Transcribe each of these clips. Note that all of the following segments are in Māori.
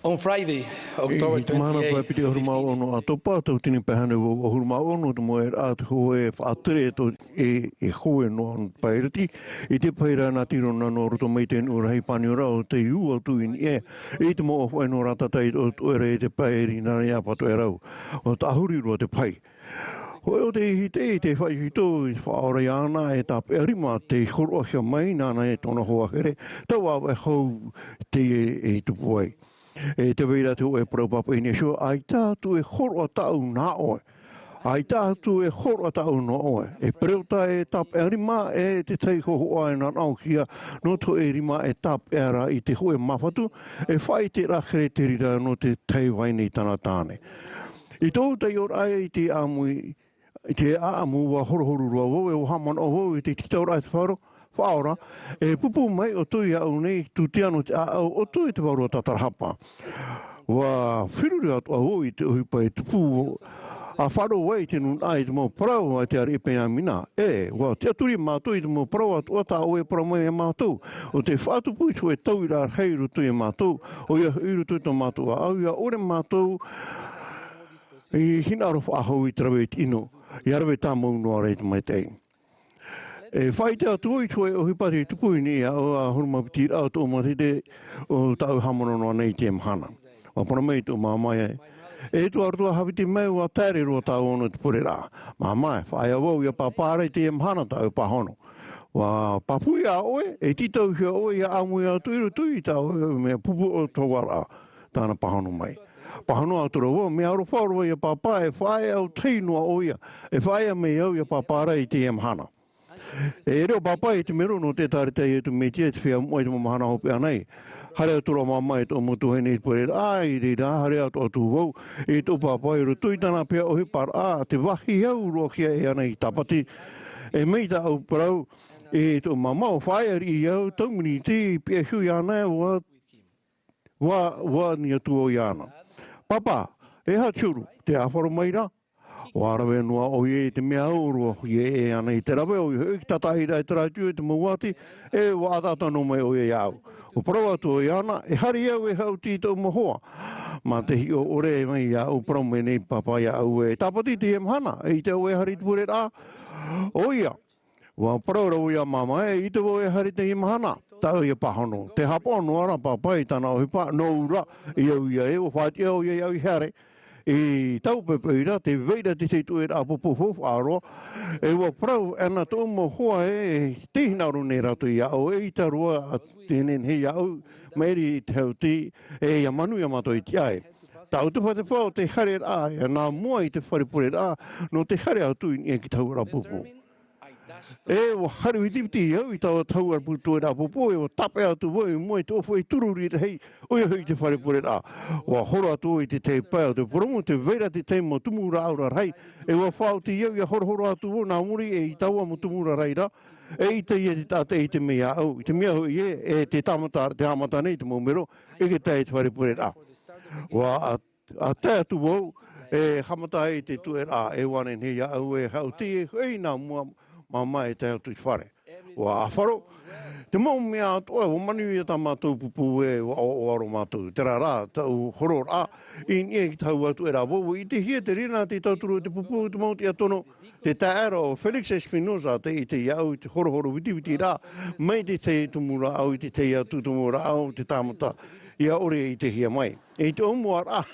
On Friday, October 28th, piti hurma ono a topa tau tini pehane o hurma ono te moe at hoe whaatere to e hoe no an pairati i te paira na tiro na no roto meiten ura hei pani ora o te iu o tu in e te mo o whaino ratatai o tuere e te pairi na rea pato e rau o tahuri roa te pai. Hoi o te hite te whai hito i whaore ana e tā perima te horo ahia mai nana e tona hoa here tau awe hau te e tupu ai. E te weira tu e praupapa ine shua, ai tātu e horo a tau nā oe. Ai tātu e horo a tau nā oe. E preuta e tap e rima e te tei hoho ai nā nau kia, no to e rima e tap e ara i te hoe mawhatu, e whai te rakere te rira no te tei waine i tana tāne. I tō te ior ai i te amui, i te aamu wa horohoru rua wau, e o haman o wau i te titaura ai te wharo, whaora, e pupu mai o tui au nei, tu te anu te au, o tui te waru o tatarahapa. Wa whiruri atu au i te uhipa e tupu, a wharo wai te nun ai te mau parau a te ari pēna mina. Wa te aturi mātou i te mau parau atu ata o e parau mai e mātou. O te whātupu i tu e tau i rā heiru tu e mātou, o ia hiru tu e tō mātou a au, ia ore mātou, i hina aro whaahau i trawe i tino, i arawe tā mau noa reit mai tei. E whai te atu i tue o hipari tupu ni a o a hurma pitira o tō matite o tau hamono noa nei te mhana. Wa pona mei tō māmai ai. E tu artua hawiti mai ua tēre roa tau ono te pure rā. Māmai, whai a wau ia pāpāre te mhana tau pahono. Wa papui a oe, e titau hia oe ia amui a tuiru tui tau mea pupu o tō wara tāna pahono mai. Pahano atura wau, me aro whaurua ia pāpā e whai au teinua o ia. E whai a mei au ia pāpāre i te mhana. E reo papa e te mero no te tāretei e tu me tia te whia moe te mamahana hopi anei. Hare atura mamai tō mutu hene i pore, ai reira, hare atu atu wau, e tō papa e ro tuitana pia o hipar, te wahi au rohia e anei tapati, e mei ta au parau, e tō mamau whaiari i au, taumini te pia hui anei, wa ni atu o i ana. Papa, e hachuru, te awharo maira, o arawe noa o ie te mea urua ie e ana i te rawe o i hoi tatahira e taraitu e te mawati e wa atata no mai o ie au. O parau atu o i ana e hari au e hau tito mohoa. Ma te hi o ore e mai au parau me nei papa ia au e tapati te he mhana e i te o e hari tupure rā. O ia, wa parau rau ia mama e i te o e hari te he mhana. Tau ia pahano. Te hapa no ara papa i tana o hipa no ura i au ia e o whati au ia au i hare. E tau pepeira, te veira te te tue rā popo hofu aro, e wa prau ana tō mo hoa e te hinaru nei rato i au, e i ta roa tēnen hei au, meiri i te hau ti, e ia manu ia mato i te ai. Tau te whate whao te hare rā, e nā mua i te wharepure rā, no te hare au tui ni e ki tau rā popo. E o haru i tipiti au i tau tau ar putu e rā popo e o tape atu woi moe te ofo e tururi te hei oi hui te wharepure rā. Wa horo atu i te te pai o te poromu te veira te te mo tumura aura rai e wa whao te iau i horo atu wo nā muri e i taua mo tumura rai rā e i te ia te tate i te mea au i te mea hui e te tamata te amata nei te momero e ke tai te wharepure rā. Wa a te atu wau e hamata e te tue rā e wane nei au e hau te e nā mua mama e te atu i whare. Wa a wharo, te mau mea atoa, o manu i ta mātou pupu e o aro mātou. Te rā, tau horo rā, i nie ki tau atu e rā wowu. I te hia te rina te tauturu te pupu, te mau te atono, te taera o Felix Espinosa, te i te iau, te horo witi rā, mai te te tumura au, i te te atu tumura au, te tāmata, ia ore i te hia mai. E te omua rā,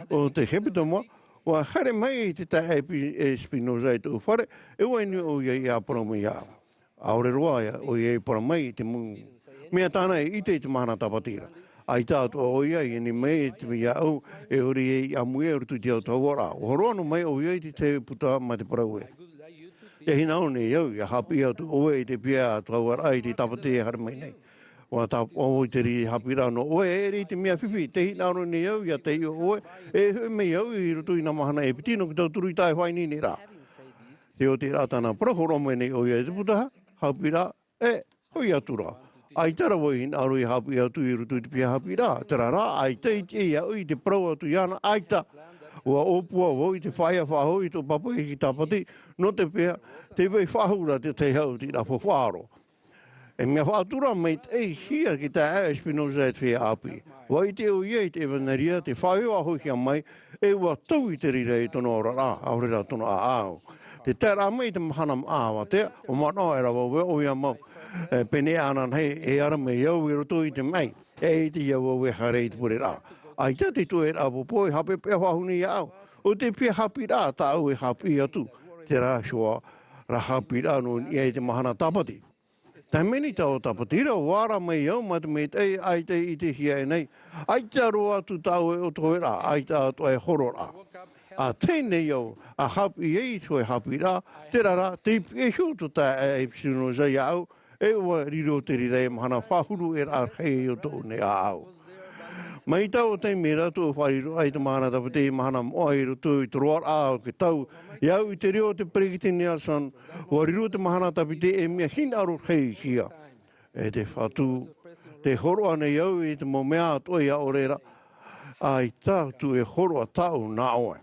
o te hepitama, wa hare mai te tae e Spinoza i tō whare, e waini o ia parau mai ia. Aore roa ia, o ia parau mai te mungu. Mea tāna i te mahana tapatira. Ai tātu o ia i ni mai te mea au, e ori e i amu e rutu te au tau wara. O horoanu mai o ia i te puta mai te parau e. E hina o ne iau, ia hapi atu o e te pia tau wara i te tapate e hare mai nei. Wa ta o te ri hapira no o e ri te mea whiwhi te hina aro ni au ia te o e me au i rutu i na mahana e pitino ki tau turu i tae whaini ni rā. Te o te rātana parahoro me nei o ia te putaha, hapira e hoi atura. Ai tara wo hina aro i hapi atu i rutu i te pia hapira. Tara rā, ai te i au i te parau atu i ana, ai ta. Ua opua wo i te whaia whahau i tō papu i ki tapati, no te pia, te wei whahura te hau ti rā whawharo. E mea whātura mei ei hia ki tā Espinosa e te api. Wai te o iei te evaneria, te whaiua hokia mai, e ua tau i te rira i tono ora rā, aurera tono a au. Te tērā mei te mahanam āwa te, o mano e rawa we o ia mau. Pene anan hei, e ara mei au i roto i te mei, e te iau au e harei te pure rā. Ai te te tu e rapo poi, hape pia wahuni i au. O te pia hapi rā, tā au e hapi atu. Te rā shua, ra hapi rā no i e te mahana tapati. Tā meni tau tapatira, wāra mai au, mata me te ai te i te hia e nei. Ai te aroa atu tau e o toe rā, ai te atu e horo rā. A tēnei au, a hapi e i tue hapi rā, te rara, te e shūtu tā e psino zai au, e ua riro te rire mahana whahuru e rā hei o tō ne a au. Mai tau te mera tō whairo ai te mahana tapate i mahana moai roto i te roar a ke tau. Iau i te reo te President Nelson, wa riro te mahana tapate e mea hina aro hei kia. E te whatu, te horoa nei au i te mo mea toi a orera, ai tātu e horoa tau nā oe.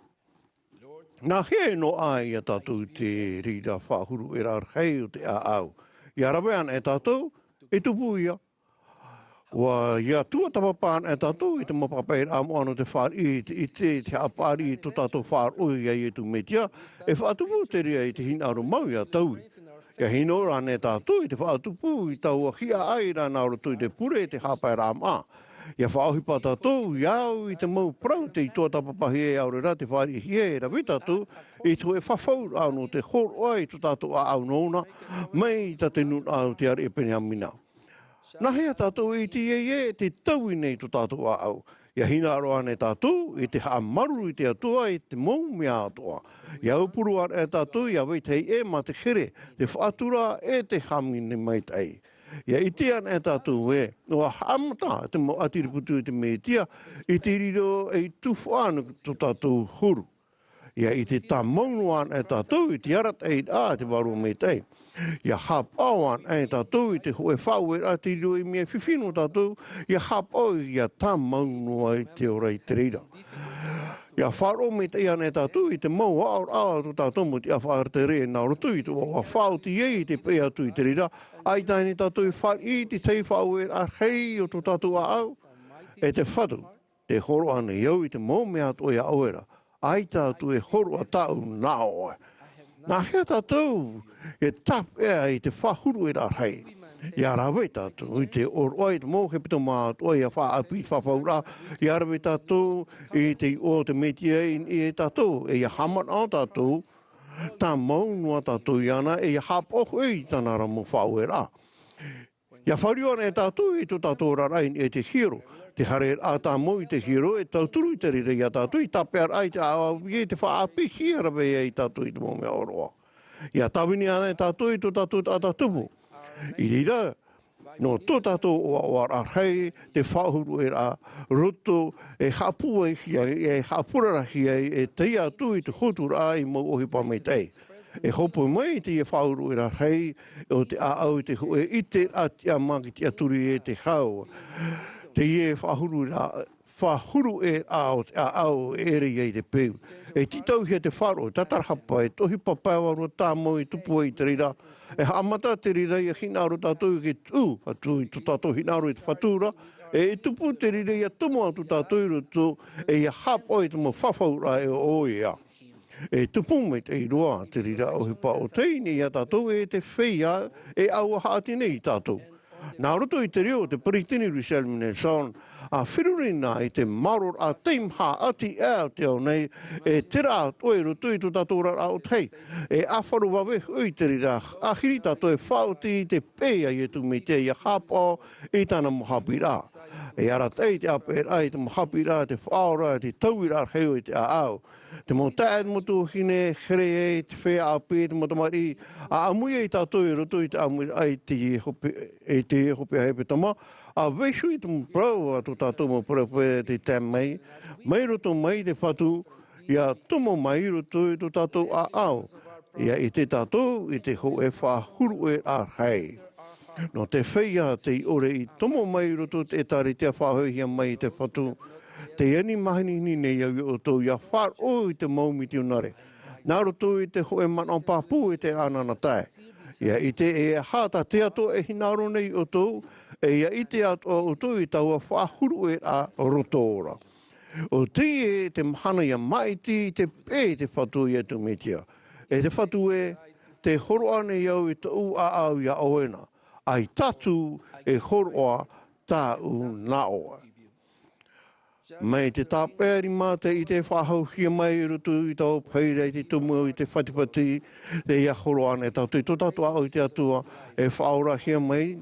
Nā he no ai a tātou te rira whahuru e rā hei o te a au. Ia rawean e tātou, e tupu ia. Wa ia tua tapapaan e tātou i te mapapai rā moano te whār i te apari i tō tātou whār oi i tu metia, e whātupu te ria i te hinaro mau ia taui. Ia hino rāne tātou i te whātupu i tau a hia ai rā nāro tu i te pure i te hapai rā mā. Ia whāuhipa tātou iau i te mau prau te i tō tapapahi e aure rā te whāri hie e rawi tātou i tō e whawhau rā no te horo ai tō tātou a au nōna, mai ta te nun au te are e pene amina. Nā hea tātou i te e te tau i nei tō tātou a au. Ia hina aroa ne tātou i te haa maru i te atua i te mou mea atua. Ia upuru ar e tātou ia wei tei e ma te here, te whaatura e te hamine mai tei. Ia i te an e tātou e, noa hamata te mo atiriputu i te metia, i te riro e tufu anu tō tātou huru. Ia i te tā maunuan e tātou i te arat e a te waru me tei. Ia hapauan e tātou i te hoe whau e a te riro i mea whiwhino tātou, ia hapau ia tā maunua i te ora i te reira. Ia wharo me te ian e tātou i te mau aur aur tō tātou mo te awhaar te re nā rotu i tō wa whau ti e i te pea tu i te reira, ai tāni tātou i whar i te tei whau e a hei o tō tātou a au, e te whatu, te horo ana iau i te mau mea tō i a oera, ai tātou e horo a tāu nā oe. Nā hea tātou, e tap ea i te whahuru e rā hei. Ia rawe tātou, i te oroi te mō he pito mā toi a whaapi whawhaura. Ia rawe tātou, i te o te metia i e tātou, e ia haman au tātou, tā maunua tātou i ana, e ia hapohu i tāna ramo whau e rā. Ia wharion e tātou i tō tātou rarain e te hiro. Te hare a tā mo i te hiro, e tauturu i te rira i a tātou, i tapear ai te awa, i te whaapi hia rawe i tātou i te mō mea oroa. Ia tawini ana e tātou i tō tātou tātupu. I rira, no tō tātou o arhei, te whahuru e rā, roto, e hapua i hia, e hapurara hia, e te atu i te hotu rā i mo ohipa mei tei. E hopo mai te e whahuru e rā hei, o te aau i te hoe, i te ati a maki te aturi e te hau. Te e whahuru e au e rei e te peu. E titau hea te wharo, tatarhapa e tohi papaiwaro tā mo i tupu i te rira. E haamata te rira i a hinaro tātou ki tū, atu i tu tātou hinaro i te whatura. E tupu te rira i a tumo atu tātou i roto, e i a hapa i te mo whawhaura e o ia. E tupu me te iroa te rira o hipa o teini i a tātou e te whia e aua haati nei tātou. Nā roto i te reo te Paritini Ruselmine son, a whirurina i te maror a teimha ati ea te au nei, e tera toi roto i tu tātora au tei, e awharu wawe ui te rira, a hiri tātou e whauti i te pēia i tu me te ia hapa i tāna mohapira. E arat ei te aper ai te mohapira, te whaora, te tauira heo i te au. Te mo tāed mo tō hine, here e te whea ape, te mo tamari, a amui e tātou i roto i te amui ai te hope hepe tama, a weishu i te mo prau a tō tātou mo prau te tēmei, mai roto mai te whatu, ia tomo mai roto i tō tātou a au, ia i te tātou i te ho e whahuru e a hei. No te whea te i ore i tomo mai roto te tari te whahohia mai te whatu, te ani mahini ni nei au o tō ia whar o i te maumiti unare. Nā roto i te hoe man o pāpū i te anana tae. Ia i te e hata te ato e hinaro nei o tō, e ia i te ato o tō i taua whahuru e a roto ora. O ti e te mahana ia maiti te e te whatu i atu metia. E te whatu e te horo ane iau i te u a au ia oena. Ai tatu e horoa tā u naoa. Mai te tāpēri māte i te whahauhia mai rutu i tau peirei te tumu i te whatipati te ia horo ane tau te totatu au i te atua e whaurahia mai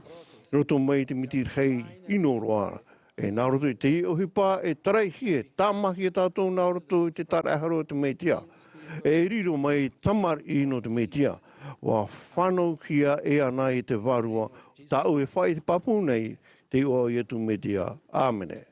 rutu mai te mitir hei inoroa. E nā rutu i te i ohipa e tareihi e tāmahi e tātou nā rutu i te tareharo te meitia. E riro mai tamar i no te meitia. Wa whanau kia e ana i te varua tau e whai te papu nei te o i etu meitia. Āmene.